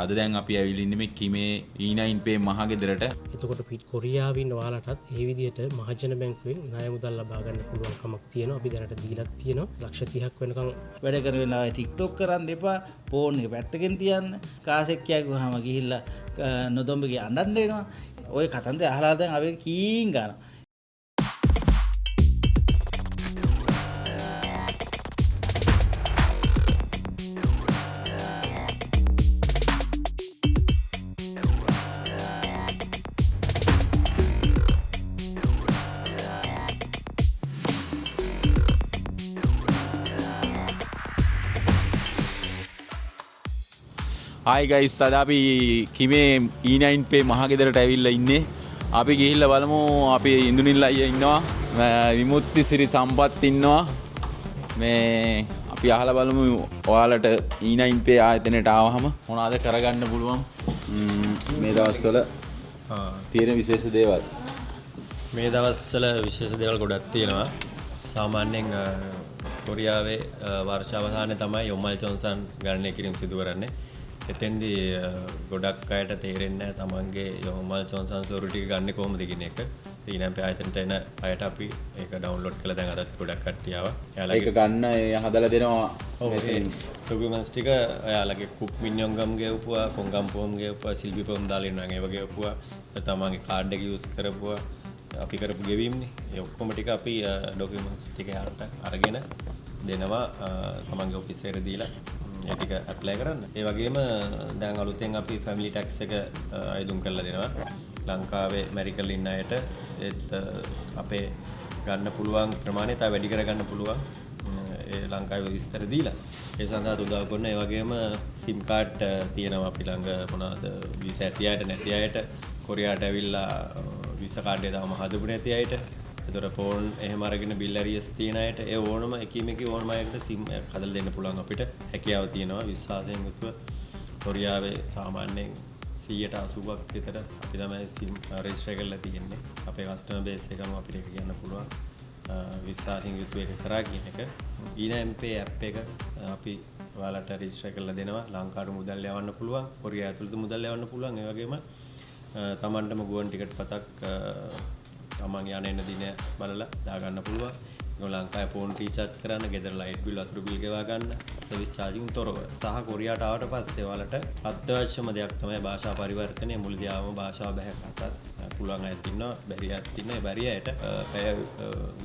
අද දැන් අපි ඇවිල්ලා ඉන්නේ මේ කිමේ E9 පේ මහගෙදරට. එතකොට පිට කොරියාවෙන් ඔයාලටත් ඒ විදිහට මහජන බැංකුවෙන් ණය මුදල් ලබා ගන්න පුළුවන් කමක් තියෙනවා. අපි දැනට දීලත් තියෙනවා. ලක්ෂ 30ක් වෙනකම් වැඩ කරන වෙලාවේ TikTok කරන්න එපා. ෆෝන් එක පැත්තකින් තියන්න. කාසෙක් කියගුවාම ගිහිල්ලා නොදොඹගේ අඬන්න එනවා. ওই කතන්දර අහලා දැන් අපි කීන් ගන්නවා. Hi guys, අද අපි කිමේ E9 පේ මහගෙදරට ඇවිල්ලා ඉන්නේ. අපි ගිහිල්ලා බලමු අපි ඉන්දුනිල් අයියා ඉන්නවා. විමුක්ති සිරි සම්පත් ඉන්නවා. මේ අපි අහලා බලමු ඔයාලට E9 පේ ආයතනයට ආවහම මොනවද කරගන්න පුළුවන් මේ දවස්වල තියෙන විශේෂ දේවල්. මේ දවස්වල විශේෂ දේවල් ගොඩක් තියෙනවා. සාමාන්‍යයෙන් කොරියාවේ වර්ෂ අවසානයේ තමයි යොමල් ජොන්සන් ගණනය කිරීම සිදු කරන්නේ. එතෙන්දී ගොඩක් අයට තේරෙන්නේ නැහැ තමන්ගේ යොමල් ජොන්සන් සෝරු ටික ගන්න කොහොමද කියන එක. ඊනම් පේ ආයතනට එන අයට අපි ඒක ඩවුන්ලෝඩ් කරලා දැන් අදත් ගොඩක් කට්ටිය ආවා. ඒක ගන්න හදලා දෙනවා. ඔව් ඒ ඩොකියුමන්ට්ස් ටික එයාලගේ කුක් මින්යොන්ගම් ගෙවපුවා, කොංගම් පොම් ගෙවපුවා, සිල්වි පොම් දාලා ඉන්නවා ඒ වගේ ගෙවපුවා. තමන්ගේ කාඩ් එක යූස් කරපුවා. අපි කරපු ගෙවීම්නේ. ඒ ඔක්කොම ටික අපි ඩොකියුමන්ට්ස් ටික එයාලට අරගෙන දෙනවා තමන්ගේ ඔෆිස් එකට දීලා ඒ ටික ඇප්ලයි කරන්න. ඒ වගේම දැන් අලුතෙන් අපි ෆැමිලි ටැක්ස් එක අයදුම් කරලා දෙනවා. ලංකාවේ මැරිකල් ඉන්න අයට ඒත් අපේ ගන්න පුළුවන් ප්‍රමාණය තව වැඩි කරගන්න පුළුවන්. ඒ ලංකාවේ විස්තර දීලා ඒ සඳහා උදව් කරන. ඒ වගේම SIM කාඩ් තියෙනවා අපි ළඟ මොනවාද වීසා ඇති අයට නැති අයට කොරියාට ඇවිල්ලා වීසා කාඩ් එක තාම හදපු නැති අයට ඒතර ෆෝන් එහෙම අරගෙන බිල් ඇරියස් තියන අයට ඒ ඕනම එකීමක ඕනම අයකට SIM එකක් හදලා දෙන්න පුළුවන් අපිට හැකියාව තියෙනවා. විශ්වාසයෙන් යුතුව කොරියාවේ සාමාන්‍යයෙන් 180ක් විතර අපි තමයි SIM රෙජිස්ටර් කරලා තියෙන්නේ. අපේ කස්ටමර් බේස් එකම අපිට ඒක කියන්න පුළුවන්. විශ්වාසයෙන් යුතුව ඒක කරා කියන එක. E9 pay app එක අපි ඔයාලට රෙජිස්ටර් කරලා දෙනවා. ලංකාවට මුදල් යවන්න පුළුවන්. කොරියාව ඇතුළත මුදල් යවන්න පුළුවන්. ඒ වගේම තමන්ටම ගුවන් ටිකට් පතක් තමන් යන එන දින බලලා දාගන්න පුළුවන්. ඒක ලංකාවේ ෆෝන් රීචාර්ජ් කරන්න, ගෙදර ලයිට් බිල්, වතුර බිල් ගෙවා ගන්න, සර්විස් චාර්ජින් තොරව. සහ කොරියාට ආවට පස්සේ ඔයාලට අත්‍යවශ්‍යම දෙයක් තමයි භාෂා පරිවර්තනය. මුලදී ආවම භාෂාව බැහැ කතාත් පුළුවන් අයත් ඉන්නවා, බැරි අයත් ඉන්නවා. ඒ බැරි අයට පැය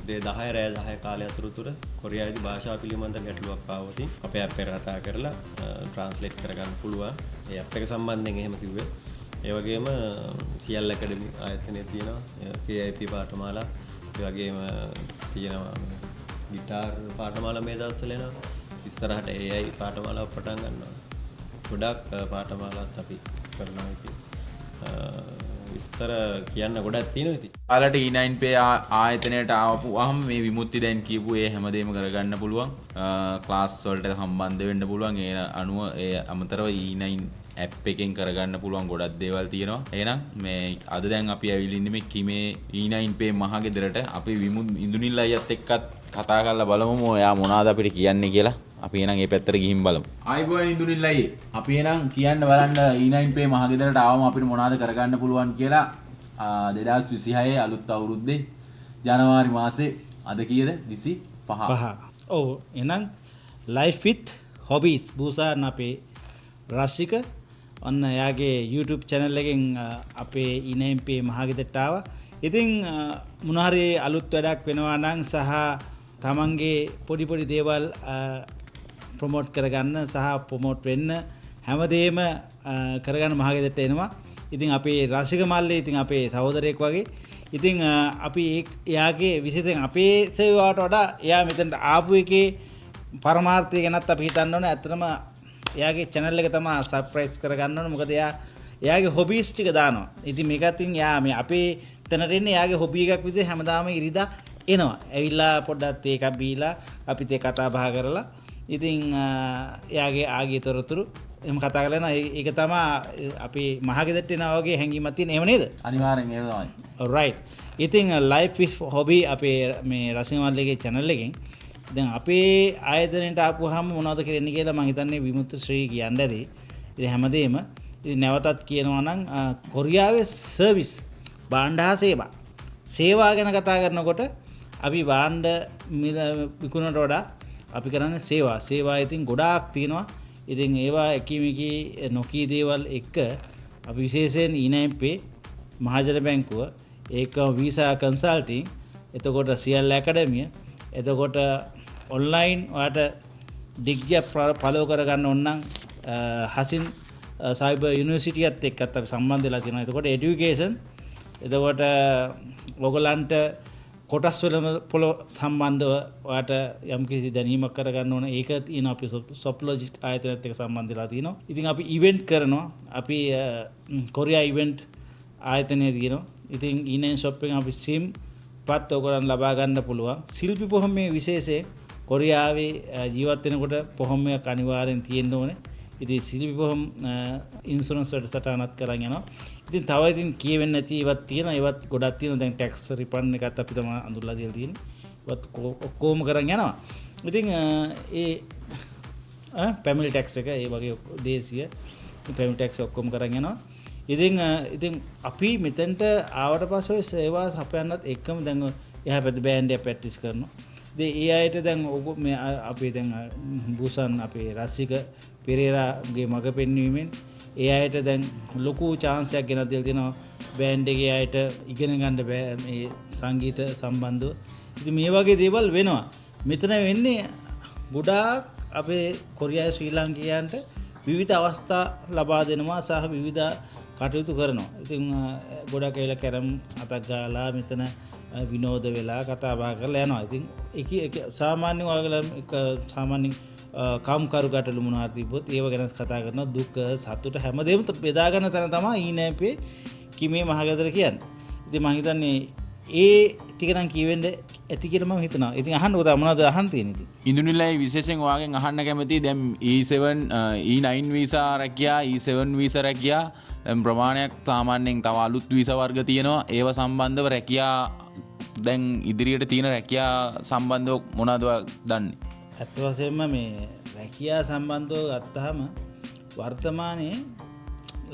උදේ 10 රෑ 10 කාලය අතරතුර කොරියාවේදී භාෂා පිළිබඳ ගැටලුවක් ආවොත් අපේ ඇප් එක කතා කරලා ට්‍රාන්ස්ලේට් කරගන්න පුළුවන්. ඒ ඇප් එක සම්බන්ධයෙන් එහෙම කිව්වේ. ඒ වගේම සියල් ඇකඩමි ආයතනය තියෙනවා. KIP පාඨමාලා ඒ වගේම තියෙනවා ගිටාර් පාඨමාලා මේ දවස්වල එනවා. ඉස්සරහට AI පාඨමාලාව පටන් ගන්නවා. ගොඩක් පාඨමාලාත් අපි කරනවා ඉතින්. විස්තර කියන්න ගොඩක් තියෙනවා ඉතින්. ඔයාලට E9 pay ආයතනයට ආවම මේ විමුක්ති දැන් කියපු ඒ හැමදේම කරගන්න පුළුවන්. ක්ලාස් වලට සම්බන්ධ වෙන්න පුළුවන්. ඒ අනුව ඒ අමතරව E9 ඇප් එකෙන් කරගන්න පුළුවන් ගොඩක් දේවල් තියෙනවා. එහෙනම් මේ අද දැන් අපි ඇවිල්ලා ඉන්නේ මේ කිමේ E9 pay මහගෙදරට. අපි ඉන්දුනිල් අයියත් එක්කත් කතා කරලා බලමු එයා මොනවද අපිට කියන්නේ කියලා. අපි එහෙනම් මේ පැත්තට ගිහින් බලමු. ආයිබෝන් ඉන්දුනිල් අයියේ. අපි එහෙනම් කියන්න බලන්න E9 pay මහගෙදරට ආවම අපිට මොනවද කරගන්න පුළුවන් කියලා. 2026 අලුත් අවුරුද්දේ ජනවාරි මාසේ අද කීයද 25. ඔව් එහෙනම් life with hobbies බුසාන් අපේ රසික ඔන්න එයාගේ YouTube channel එකෙන් අපේ E9 pay මහගෙදරට ආවා. ඉතින් මොන හරි අලුත් වැඩක් වෙනවා නම් සහ තමන්ගේ පොඩි පොඩි දේවල් ප්‍රොමෝට් කරගන්න සහ ප්‍රොමෝට් වෙන්න හැමදේම කරගන්න මහගෙදරට එනවා. ඉතින් අපේ රසික මල්ලේ ඉතින් අපේ සහෝදරයෙක් වගේ. ඉතින් අපි එයාගේ විශේෂයෙන් අපේ සේවාවට වඩා එයා මෙතනට ආපු එකේ පරමාර්ථය ගැනත් අපි හිතන්න ඕනේ. ඇත්තටම එයාගේ channel එක තමයි සබ්ස්ක්‍රයිබ් කරගන්න ඕනේ. මොකද එයාගේ හොබීස් ටික දානවා. ඉතින් මේකත් එයා මේ අපේ තැනට එන්නේ එයාගේ හොබි එකක් විදිහට හැමදාම ඉරිදා එනවා. ඇවිල්ලා පොඩ්ඩක් තේ එකක් බීලා අපිත් ඒ කතා බහ කරලා ඉතින් එයාගේ ආගේ තොරතුරු එහෙම කතා කරලා යනවා. ඒක තමයි අපි මහගෙදරට එනවා වගේ හැඟීමක් තියෙන. එහෙම නේද? අනිවාර්යෙන් ඒක තමයි. alright. ඉතින් life with hobby අපේ මේ රසිකමල්ලගේ channel එකෙන් දැන් අපේ ආයතනයට ආපුවාම මොනවද කරන්නේ කියලා මම හිතන්නේ විමුක්ති ශ්‍රී කියන්න ඇති. ඉතින් හැමදේම ඉතින් නැවතත් කියනවා නම් කොරියාවේ සර්විස් භාණ්ඩ හා සේවා ගැන කතා කරනකොට අපි භාණ්ඩ විකුණනට වඩා අපි කරන්නේ සේවා ඉතින් ගොඩාක් තියෙනවා. ඉතින් ඒවා එකිනෙකී නොකී දේවල් එක්ක අපි විශේෂයෙන් ඊනෑම්පේ මහජන බැංකුව ඒක වීසා කන්සල්ටිං එතකොට සියල් ඇකඩමිය එතකොට ඔන්ලයින් ඔයාට ඩිග්‍රිය ෆලෝ කරගන්න ඕන නම් හසින් සයිබර් යුනිවර්සිටියත් එක්කත් අපි සම්බන්ධ වෙලා තියෙනවා. එතකොට এডুকেෂන් එතකොට ඔයගලන්ට කොටස් වල පොළ සම්බන්ධව ඔයාට යම්කිසි දැනීමක් කරගන්න ඕන ඒක තියෙන අපි සොප්ලොජික් ආයතනයත් එක්ක සම්බන්ධ වෙලා තිනවා. ඉතින් අපි ඉවෙන්ට් කරනවා. අපි කොරියා ඉවෙන්ට් ආයතනයේ තියෙනවා. ඉතින් ඊනෙන් ෂොප් එකෙන් අපි සිම් පත් ඔයගලන් ලබා ගන්න පුළුවන්. ශිල්පී පොහොමේ විශේෂයෙන් කොරියාවේ ජීවත් වෙනකොට පොහොමයක් අනිවාර්යෙන් තියෙන්න ඕනේ. ඉතින් ශිල්පී පොහොම ඉන්ෂුරන්ස් වලට සටහනක් කරන් යනවා. ඉතින් තව ඉතින් කියවෙන්නේ නැති ඒවත් තියෙනවා. ඒවත් ගොඩක් තියෙනවා. දැන් ටැක්ස් රිෆන්ඩ් එකත් අපි තමයි අඳුරලා දීලා තියෙන්නේ. ඒවත් ඔක්කොම කරන් යනවා. ඉතින් ඒ ෆැමිලි ටැක්ස් එක ඒ වගේ දේශීය ෆැමිලි ටැක්ස් ඔක්කොම කරන් යනවා. ඉතින් අපි මෙතෙන්ට ආවට පස්සේ සේවා සපයන්නත් එක්කම දැන් එහා පැත්තේ බෑන්ඩ් එක ප්‍රැක්ටිස් කරනවා. ඉතින් ඒ අයට දැන් මේ අපි දැන් බුසන් අපේ රසික පෙරේරාගේ මග පෙන්වීමෙන් ඒ අයට දැන් ලොකු chance එකක් ගෙනත් දෙලා තියෙනවා බෑන්ඩ් එකේ අයට ඉගෙන ගන්න මේ සංගීත සම්බන්ධව. ඉතින් මේ වගේ දේවල් වෙනවා. මෙතන වෙන්නේ ගොඩාක් අපේ කොරියාවේ ශ්‍රී ලාංකිකයන්ට විවිධ අවස්ථා ලබා දෙනවා සහ විවිධ කටයුතු කරනවා. ඉතින් ගොඩක් ඒලා කැරම් අතක් ගාලා මෙතන විනෝද වෙලා කතා බහ කරලා යනවා. ඉතින් ඒක සාමාන්‍ය සාමාන්‍ය කාම්කරු ගැටලු මොනවාද තිබ්බොත් ඒව ගැන කතා කරනවා. දුක සතුට හැමදේම බෙදා ගන්න තැන තමයි ඊනෑපේ කිමේ මහගෙදර කියන්නේ. ඉතින් මම හිතන්නේ ඒ ටික නම් කියවෙන්න ඇති කියලා මම හිතනවා. ඉතින් අහන්නකෝ තව මොනවද අහන්න තියෙන්නේ ඉතින්. ඉන්දුනිලයි විශේෂයෙන් ඔයාගෙන් අහන්න කැමතියි දැන් E7 E9 වීසා රැකියා E7 වීසා රැකියා දැන් ප්‍රමාණයක් සාමාන්‍යයෙන් තව අලුත් වීසා වර්ග තියෙනවා. ඒව සම්බන්ධව රැකියා දැන් ඉදිරියට තියෙන රැකියා සම්බන්ධව මොනවද දන්නේ? ඇත්ත වශයෙන්ම මේ රැකියා සම්බන්ධව ගත්තාම වර්තමානයේ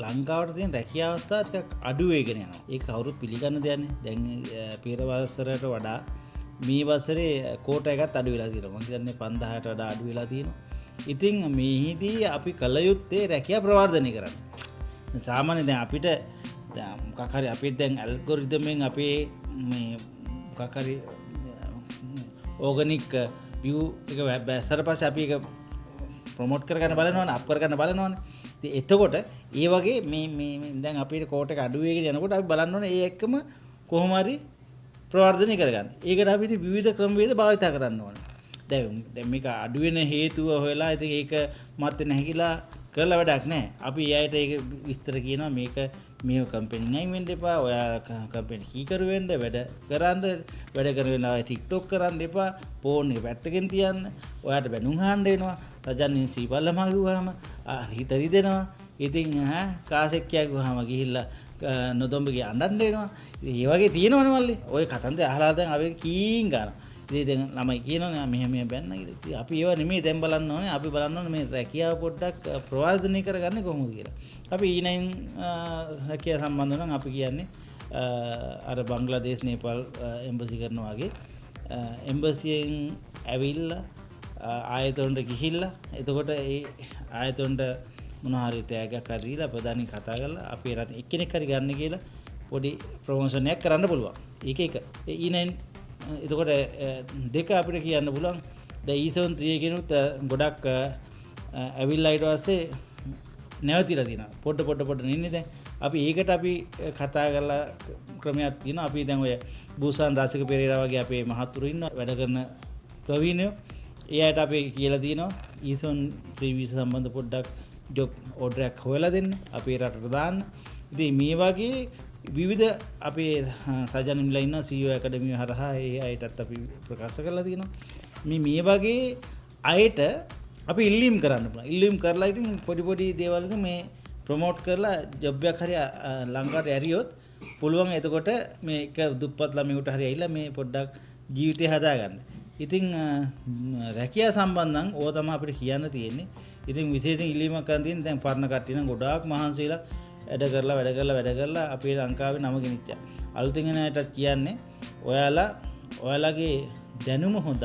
ලංකාවට තියෙන රැකියා අවස්ථා ටිකක් අඩු වෙගෙන යනවා. ඒක කවුරුත් පිළිගන්න දෙයක් නෑ. දැන් පෙර වසරට වඩා මේ වසරේ කෝට එකත් අඩු වෙලා තියෙනවා. මම කියන්නේ 5000ට වඩා අඩු වෙලා තියෙනවා. ඉතින් මේහිදී අපි කල යුත්තේ රැකියා ප්‍රවර්ධනය කරන්න. සාමාන්‍යයෙන් දැන් අපිට මොකක් හරි අපි දැන් ඇල්ගොරිතමෙන් අපේ මේ මොකක් හරි ඕගනික් view එක බැස්සට පස්සේ අපි ඒක ප්‍රොමෝට් කරගන්න බලනවනේ අප් කරගන්න බලනවනේ. ඉතින් එතකොට ඒ වගේ මේ දැන් අපේ කෝට් එක අඩු වෙගෙන යනකොට අපි බලන්න ඕනේ ඒ එක්කම කොහොම හරි ප්‍රවර්ධනය කරගන්න. ඒකට අපි ඉතින් විවිධ ක්‍රමවේද භාවිත කරන්න ඕනේ. දැන් මේක අඩු වෙන හේතුව හොයලා ඉතින් ඒක මත් නැහිලා කරලා වැඩක් නැහැ. අපි එයාට ඒක විස්තර කියනවා මේක මේ කම්පැනි අයින් වෙන්න එපා. ඔයා කම්පැනි කීකරු වෙන්න වැඩ කරන TikTok කරන්න එපා. ෆෝන් එක පැත්තකින් තියන්න. ඔයාට බැනුම් අහන්න එනවා. රජන්නේ සීපල්ලම ගිහුවාම හිතරි දෙනවා. ඉතින් කාසෙක් කියගුවාම ගිහිල්ලා නොදොම්බගේ අඬන්න එනවා. ඉතින් ඒ වගේ තියෙනවනේ මල්ලි. ඔය කතන්දර අහලා දැන් අපි කීන් ගන්නවා. ඉතින් දැන් ළමයි කියනවනේ මෙහෙම බැන්න කියලා. ඉතින් අපි ඒව නෙමෙයි දැන් බලන්න ඕනේ. අපි බලන්න ඕනේ මේ රැකියාව පොඩ්ඩක් ප්‍රවර්ධනය කරගන්නේ කොහොමද කියලා. අපි ඊනයින් රැකියාව සම්බන්ධව නම් අපි කියන්නේ අර බංග්ලාදේශ නේපාල් එම්බසි කරනවා වගේ එම්බසියෙන් ඇවිල්ලා ආයතනට ගිහිල්ලා එතකොට ඒ ආයතනට මොනවා හරි තෑග්ගක් හරි දීලා ප්‍රධානී කතා කරලා අපේ රට එක්කෙනෙක් හරි ගන්න කියලා පොඩි ප්‍රොමෝෂන් එකක් කරන්න පුළුවන්. ඒක ඒ ඊනයින් එතකොට දෙක අපිට කියන්න පුළුවන්. දැන් E7 3 කෙනුත් ගොඩක් ඇවිල්ලා ඊට පස්සේ නැවතිලා තියෙනවා. පොඩ නින්නේ දැන්. අපි ඒකට අපි කතා කරලා ක්‍රමයක් තියෙනවා. අපි දැන් ඔය බුසන් රසික පෙරේරා වගේ අපේ මහතුරු ඉන්නවා වැඩ කරන ප්‍රවීණයෝ. එයාට අපි කියලා තියෙනවා E7 3 වීසා සම්බන්ධ පොඩ්ඩක් ජොබ් ඕඩර් එකක් හොයලා දෙන්න. අපේ රටට දාන්න. ඉතින් මේ වගේ විවිධ අපේ සජනින්ලා ඉන්න CEO ඇකඩමිය හරහා ඒ අයටත් අපි ප්‍රකාශ කරලා තියෙනවා. මේ වගේ අයට අපි ඉල්ලීම් කරන්න පුළුවන්. ඉල්ලීම් කරලා ඉතින් පොඩි දේවල් මේ ප්‍රොමෝට් කරලා ජොබ් එකක් හරි ලංකාවට ඇරියොත් පුළුවන් එතකොට මේ එක දුප්පත් ළමයෙකුට හරි ඇවිල්ලා මේ පොඩ්ඩක් ජීවිතය හදාගන්න. ඉතින් රැකියා සම්බන්ධයෙන් ඕක තමයි අපිට කියන්න තියෙන්නේ. ඉතින් විශේෂයෙන් ඉල්ලීමක් කරන් තියෙන්නේ දැන් පරණ කට්ටිය නම් ගොඩාක් මහන්සිලා වැඩ කරලා අපේ ලංකාවේ නම ගෙනිච්චා. අලුතින් එන අයටත් කියන්නේ ඔයාලගේ දැනුම හොඳ,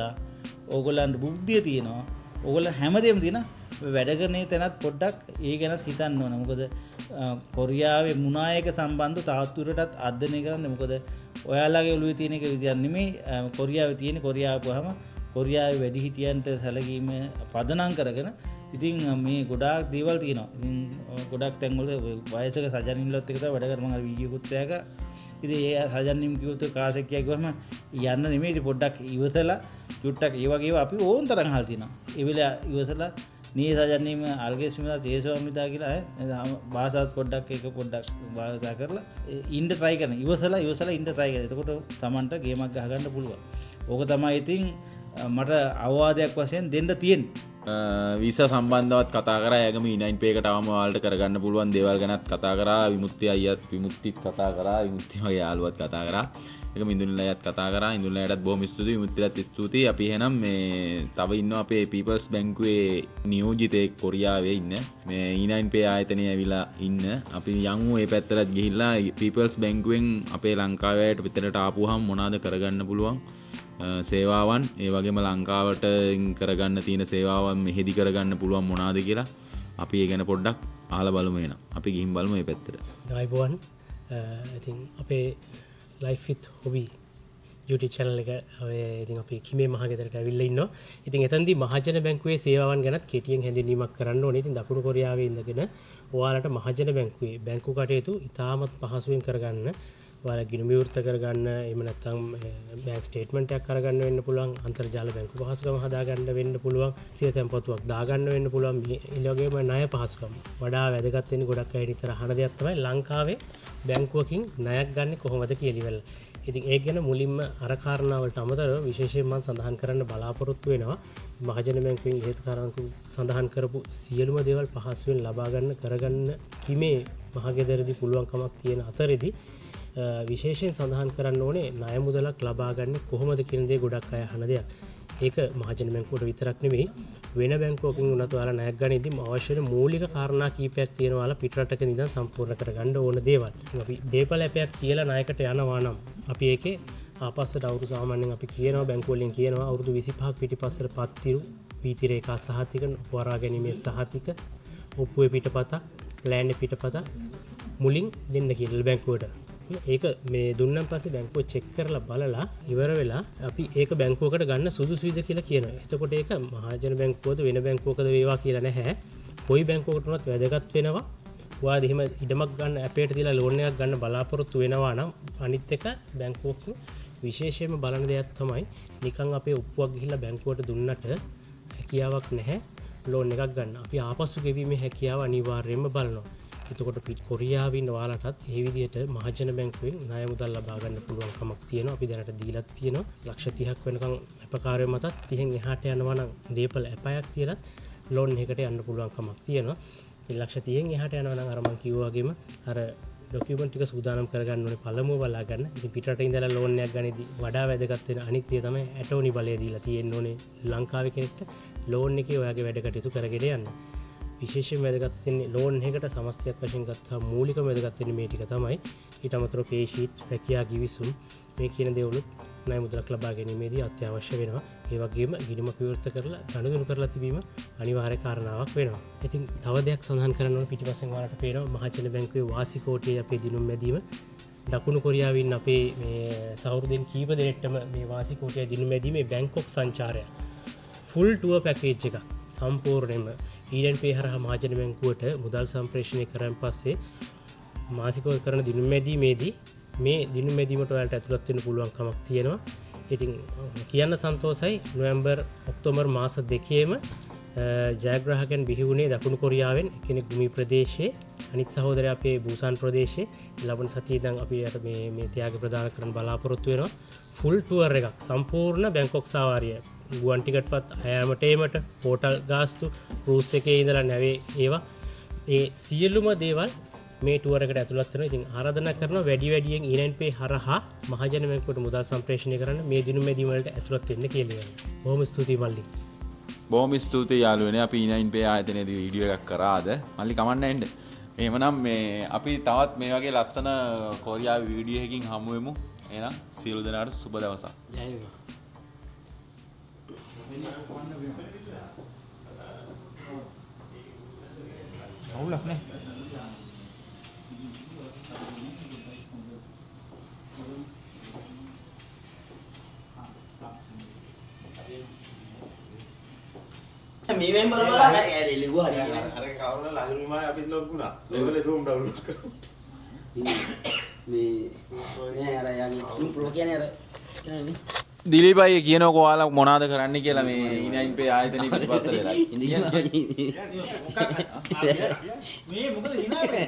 ඕගොල්ලන්ට බුද්ධිය තියෙනවා, ඕගොල්ලෝ හැමදේම තියෙන වැඩ කරන තැනත් පොඩ්ඩක් ඒ ගැනත් හිතන්න ඕන. මොකද කොරියාවේ මුනායක සම්බන්ධ තාත්තුරටත් අධ්‍යයනය කරන්න. මොකද ඔයාලගේ ඔළුවේ තියෙන එක විදියක් නෙමෙයි කොරියාවේ තියෙන. කොරියාව ගහම කොරියාවේ වැඩිහිටියන්ට සැලකීම පදනම් කරගෙන ඉතින් මේ ගොඩාක් දේවල් තියෙනවා. ඉතින් ගොඩක් තැන්වල වයසක සජනින්ලත් එක තමයි වැඩ කරන මම අර වීඩියෝ එකත් දැක්කා. ඉතින් ඒ සජනින් කිව්වොත් කාසෙක් කියගොම යන්න නෙමෙයි. ඉතින් පොඩ්ඩක් ඉවසලා චුට්ටක් ඒ වගේ ඒවා අපි ඕන් තරම් අහලා තියෙනවා. ඒ වෙලාව ඉවසලා නී සජනින්ම අල්ගෙස්මිලා තේසෝමිතා කියලා භාෂාවත් පොඩ්ඩක් එක පොඩ්ඩක් භාවිතා කරලා ඉන්න try කරන. ඉවසලා ඉන්න try කරන. එතකොට Tamanට ගේමක් ගහගන්න පුළුවන්. ඕක තමයි ඉතින් මට අවවාදයක් වශයෙන් දෙන්න තියෙන්නේ. වීසා සම්බන්ධවත් කතා කරා. ඒගම E9 pay එකට අවම ඔයාලට කරගන්න පුළුවන් දේවල් ගැනත් කතා කරා. විමුක්ති අයියත් විමුක්තිත් කතා කරා. විමුක්ති වගේ යාළුවත් කතා කරා. ඒකම ඉන්දුනිලයත් කතා කරා. ඉන්දුනිලයටත් බොහොම ස්තුතියි. විමුක්තිලත් ස්තුතියි. අපි එහෙනම් මේ තව ඉන්නවා අපේ පීපල්ස් බැංකුවේ නියෝජිතයෙක් කොරියාවේ ඉන්න. මේ E9 pay ආයතනයේ ඇවිලා ඉන්න. අපි යමු ඒ පැත්තටත් ගිහිල්ලා පීපල්ස් බැංකුවෙන් අපේ ලංකාවේට පිටරට ආපුවහම මොනවාද කරගන්න පුළුවන් සේවාවන්, ඒ වගේම ලංකාවට කරගන්න තියෙන සේවාවන් මෙහෙදි කරගන්න පුළුවන් මොනවාද කියලා අපි ඒ ගැන පොඩ්ඩක් අහලා බලමු. එහෙනම් අපි ගිහින් බලමු මේ පැත්තට. ආයිබෝන් ඉතින් අපේ life with hobby YouTube channel එක ඉතින් අපි කිමේ මහගෙදරට ඇවිල්ලා ඉන්නවා. ඉතින් එතනදී මහජන බැංකුවේ සේවාවන් ගැනත් කෙටියෙන් හැඳින්වීමක් කරන්න ඕනේ. ඉතින් දකුණු කොරියාවේ ඉඳගෙන ඔයාලට මහජන බැංකුවේ බැංකු කටයුතු ඉතාමත් පහසුවෙන් කරගන්න, ඔයාලා ගිණුම් විවෘත කරගන්න, එහෙම නැත්නම් බැංක් ස්ටේට්මන්ට් එකක් කරගන්න වෙන්න පුළුවන්, අන්තර්ජාල බැංකු පහසුකම් හදාගන්න වෙන්න පුළුවන්, සිය තැන්පතුවක් දාගන්න වෙන්න පුළුවන්. මේ වගේම ණය පහසුකම් වඩා වැදගත් වෙන්නේ ගොඩක් අය ඉතර අහන දෙයක් තමයි ලංකාවේ බැංකුවකින් ණයක් ගන්න කොහොමද කියලා. ඉතින් ඒක ගැන මුලින්ම අර කාරණාවලට අමතරව විශේෂයෙන් මම සඳහන් කරන්න බලාපොරොත්තු වෙනවා මහජන බැංකුවෙන් හේතු කාරණා සඳහන් කරපු සියලුම දේවල් පහසුවෙන් ලබා ගන්න කරගන්න කිමේ මහගෙදරදී පුළුවන්කමක් තියෙන අතරෙදී විශේෂයෙන් සඳහන් කරන්න ඕනේ ණය මුදලක් ලබා ගන්න කොහොමද කියන දේ ගොඩක් අය අහන දෙයක්. ඒක මහජන බැංකුවට විතරක් නෙවෙයි වෙන බැංකුවකින් උනත් ඔයාලා ණයක් ගන්නදී අවශ්‍ය වෙන මූලික කාරණා කීපයක් තියෙනවා. ඔයාලා පිටරටක ඉඳන් සම්පූර්ණ කරගන්න ඕන දේවල්. අපි දේපල ඇපයක් කියලා ණයකට යනවා නම් අපි ඒකේ ආපස්සට අවුරුදු සාමාන්‍යයෙන් අපි කියනවා බැංකුව වලින් කියනවා අවුරුදු 25ක් පිටිපස්සට පත්තිරු වීති රේඛා සහතික වරා ගැනීමේ සහතික ඔප්පුවේ පිටපත ප්ලෑන් එකේ පිටපත මුලින් දෙන්න කියලා බැංකුවට. ඒක මේ දුන්නන් පස්සේ බැංකුව චෙක් කරලා බලලා ඉවර වෙලා අපි ඒක බැංකුවකට ගන්න සුදුසුයිද කියලා කියනවා. එතකොට ඒක මහජන බැංකුවද වෙන බැංකුවකද වේවා කියලා නැහැ. කොයි බැංකුවකට වුණත් වැදගත් වෙනවා. ඔයාලා එහෙම ඉඩමක් ගන්න ඇපේට තියලා ලෝන් එකක් ගන්න බලාපොරොත්තු වෙනවා නම් අනිත් එක බැංකුවක විශේෂයෙන්ම බලන දෙයක් තමයි නිකන් අපේ ඔප්පුවක් ගිහිල්ලා බැංකුවට දුන්නට හැකියාවක් නැහැ ලෝන් එකක් ගන්න. අපි ආපසු ගෙවීමේ හැකියාව අනිවාර්යයෙන්ම බලනවා. එතකොට කොරියාවින් ඔයාලටත් මේ විදිහට මහජන බැංකුවෙන් ණය මුදල් ලබා ගන්න පුළුවන් කමක් තියෙනවා. අපි දැනට දීලත් තියෙනවා. ලක්ෂ 30ක් වෙනකන් අපකාරය මතත් 30න් එහාට යනවා නම් දීපල ඇපයක් තියලා ලෝන් එකකට යන්න පුළුවන් කමක් තියෙනවා. මේ ලක්ෂ 30න් එහාට යනවා නම් අර මම කිව්වා වගේම අර ඩොකියුමන්ට් ටික සූදානම් කරගන්න ඕනේ පළමුව බලා ගන්න. ඉතින් පිටරට ඉඳලා ලෝන් එකක් ගන්නදී වඩා වැදගත් වෙන අනිත් දේ තමයි ඇටෝනි බලය දීලා තියෙන්න ඕනේ ලංකාවේ කෙනෙක්ට ලෝන් එකේ ඔයාගේ වැඩ කටයුතු කරගෙන යන්න. විශේෂයෙන් වැදගත් වෙන්නේ ලෝන් එකකට සමස්තයක් වශයෙන් ගත්තා මූලිකම වැදගත් වෙන්නේ මේ ටික තමයි. ඊට අමතරව පේ ෂීට්, රැකියා ගිවිසුම් මේ කියන දේවලුත් ණය මුදලක් ලබා ගැනීමේදී අත්‍යවශ්‍ය වෙනවා. ඒ වගේම ගිණුමක් විවෘත කරලා ගනුදෙනු කරලා තිබීම අනිවාර්ය කාරණාවක් වෙනවා. ඉතින් තව දෙයක් සඳහන් කරන්න ඕන පිටිපස්සෙන් ඔයාලට පේනවා මහජන බැංකුවේ වාසි කෝටියේ අපේ දිනුම් මැදීම දකුණු කොරියාවින් අපේ මේ සහෘදෙන් කීප දෙනෙක්ටම මේ වාසි කෝටියේ දිනුම් මැදීමේ බැංකොක් සංචාරය ෆුල් ටුවර් පැකේජ් එක සම්පූර්ණයෙන්ම E9 pay හරහා මහජන බැංකුවට මුදල් සම්ප්‍රේෂණය කරන් පස්සේ මාසිකව කරන දිනුම් මැදීමේදී මේ දිනුම් මැදීමට ඔයාලට ඇතුළත් වෙන්න පුළුවන් කමක් තියෙනවා. ඉතින් කියන්න සන්තෝෂයි නොවැම්බර් ඔක්තෝබර් මාස දෙකේම ජයග්‍රාහකයන් බිහි වුණේ දකුණු කොරියාවෙන් කෙනෙක් ගුමි ප්‍රදේශයේ අනිත් සහෝදරයා අපේ බුසාන් ප්‍රදේශයේ ලබන සතියේ ඉඳන් අපි යට මේ ත්‍යාග ප්‍රදාන කරන්න බලාපොරොත්තු වෙනවා. ෆුල් ටුවර් එකක් සම්පූර්ණ බැංකොක් සාවාරිය ගුවන් ටිකට්පත් අයෑමට ඒමට හෝටල් ගාස්තු රූස් එකේ ඉඳලා නැවේ ඒවා ඒ සියලුම දේවල් මේ ටුවරකට ඇතුළත් වෙනවා. ඉතින් ආරාධනා කරනවා වැඩි වැඩියෙන් E9pay හරහා මහජන බැංකුවට මුදල් සම්ප්‍රේෂණය කරන්න මේ දිනුමේදී වලට ඇතුළත් වෙන්න කියලා. බොහොම ස්තුතියි මල්ලි. බොහොම ස්තුතියි යාළුවනේ අපි E9pay ආයතනයේදී වීඩියෝ එකක් කරාද මල්ලි කමන්න එන්න. එහෙමනම් මේ අපි තවත් මේ වගේ ලස්සන කොරියාවේ වීඩියෝ එකකින් හමු වෙමු. එහෙනම් සියලු දෙනාට සුබ දවසක්. ජය වේවා. අවුලක් නෑ. මේ වෙන් බල බල ඇරෙලිව හරි අර කවුරුන ළඟින්ම අපිත් ලොක් වුණා. ලෙවල් එක zoom download කරමු. මේ අර යගේ zoom pro කියන්නේ අර කියන්නේ දිලීපයි කියනකො ඔයාලා මොනවද කරන්න කියලා මේ E9pay ආයතනයේ පිටපස්සට වෙලා. මේ මොකද ඉන්නේ?